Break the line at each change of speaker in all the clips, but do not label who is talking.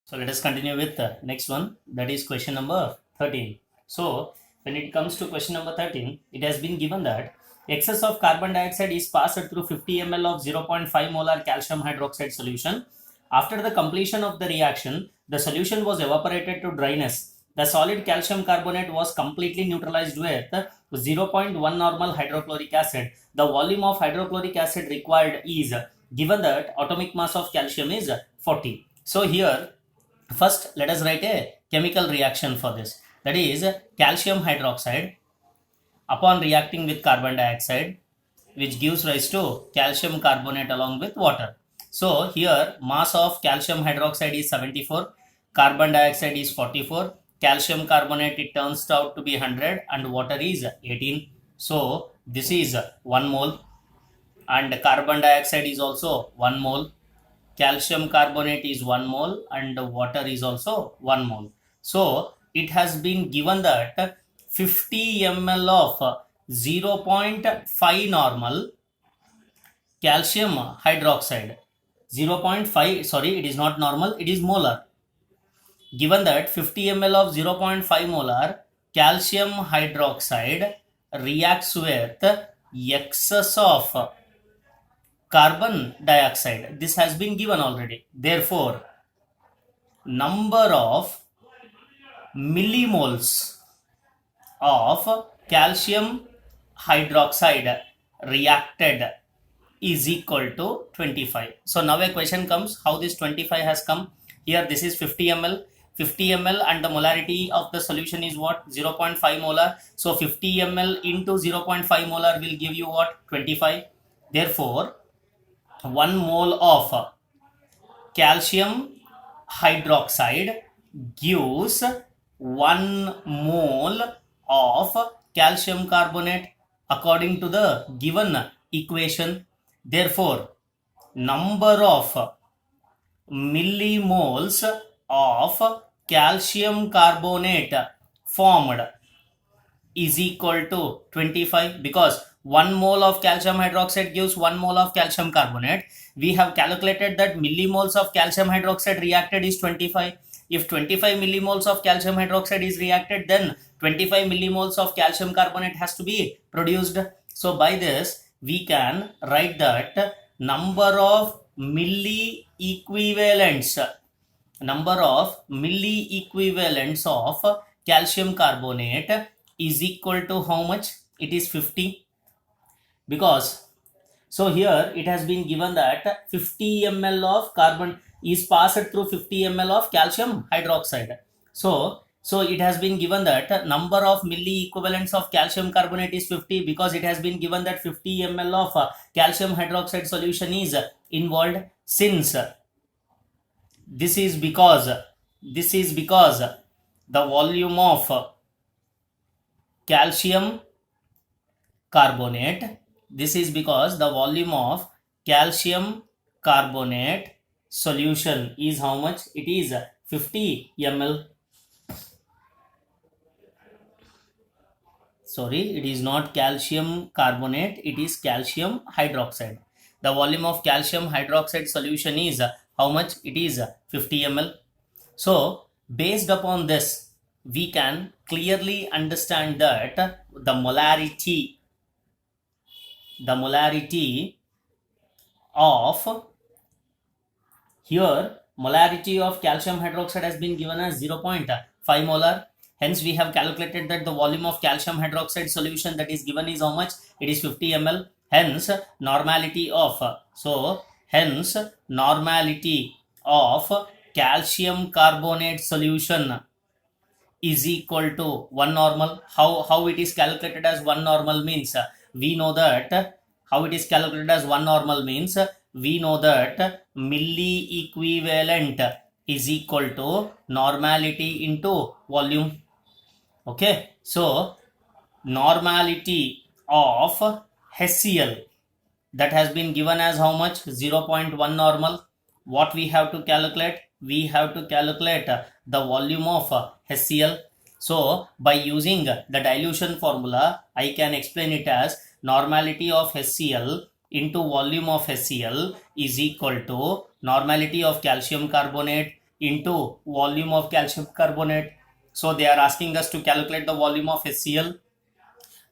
So let us continue with the next one, that is question number 13. So when it comes to question number 13, it has been given that excess of carbon dioxide is passed through 50 ml of 0.5 molar calcium hydroxide solution. After the completion of the reaction, the solution was evaporated to dryness. The solid calcium carbonate was completely neutralized with 0.1 normal hydrochloric acid. The volume of hydrochloric acid required is given that atomic mass of calcium is 40. So here first, let us write a chemical reaction for this. That is calcium hydroxide upon reacting with carbon dioxide, which gives rise to calcium carbonate along with water. So here mass of calcium hydroxide is 74, carbon dioxide is 44, calcium carbonate it turns out to be 100 and water is 18. So this is 1 mole and carbon dioxide is also 1 mole. Calcium carbonate is 1 mole and water is also 1 mole. So it has been given that 50 ml of 0.5 normal calcium hydroxide, 0.5, sorry, it is not normal, it is molar. Given that 50 ml of 0.5 molar calcium hydroxide reacts with excess of carbon dioxide. This has been given already. Therefore, number of millimoles of calcium hydroxide reacted is equal to 25. So now a question comes, how this 25 has come? Here this is 50 ml. 50 ml and the molarity of the solution is what? 0.5 molar. So 50 ml into 0.5 molar will give you what? 25. Therefore, 1 mole of calcium hydroxide gives 1 mole of calcium carbonate according to the given equation. Therefore, number of millimoles of calcium carbonate formed is equal to 25, because 1 mole of calcium hydroxide gives 1 mole of calcium carbonate. We have calculated that millimoles of calcium hydroxide reacted is 25. If 25 millimoles of calcium hydroxide is reacted, then 25 millimoles of calcium carbonate has to be produced. So by this we can write that number of milli equivalents of calcium carbonate is equal to how much? It is 50, because so here it has been given that 50 ml of carbon is passed through 50 ml of calcium hydroxide. So it has been given that number of milli equivalents of calcium carbonate is 50, because it has been given that 50 ml of calcium hydroxide solution is involved. Since this is because the volume of calcium carbonate, this is because the volume of calcium carbonate solution is how much? It is 50 ml. Sorry, it is not calcium carbonate, it is calcium hydroxide. The volume of calcium hydroxide solution is how much? It is 50 ml. So based upon this, we can clearly understand that the molarity of, here molarity of calcium hydroxide has been given as 0.5 molar. Hence we have calculated that the volume of calcium hydroxide solution that is given is how much? It is 50 ml. Hence normality of calcium carbonate solution is equal to 1 normal. How it is calculated as 1 normal means, we know that how it is calculated as 1 normal means, we know that milli equivalent is equal to normality into volume. Okay, so normality of HCl that has been given as how much? 0.1 normal. What we have to calculate? We have to calculate the volume of HCl. So by using the dilution formula, I can explain it as normality of HCl into volume of HCl is equal to normality of calcium carbonate into volume of calcium carbonate. So they are asking us to calculate the volume of HCl.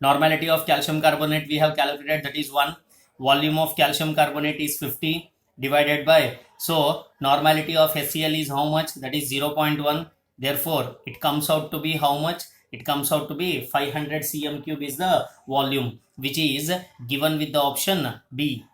Normality of calcium carbonate we have calculated, that is 1. Volume of calcium carbonate is 50 divided by, so normality of HCl is how much? That is 0.1. Therefore it comes out to be how much? It comes out to be 500 cm cube is the volume, which is given with the option B.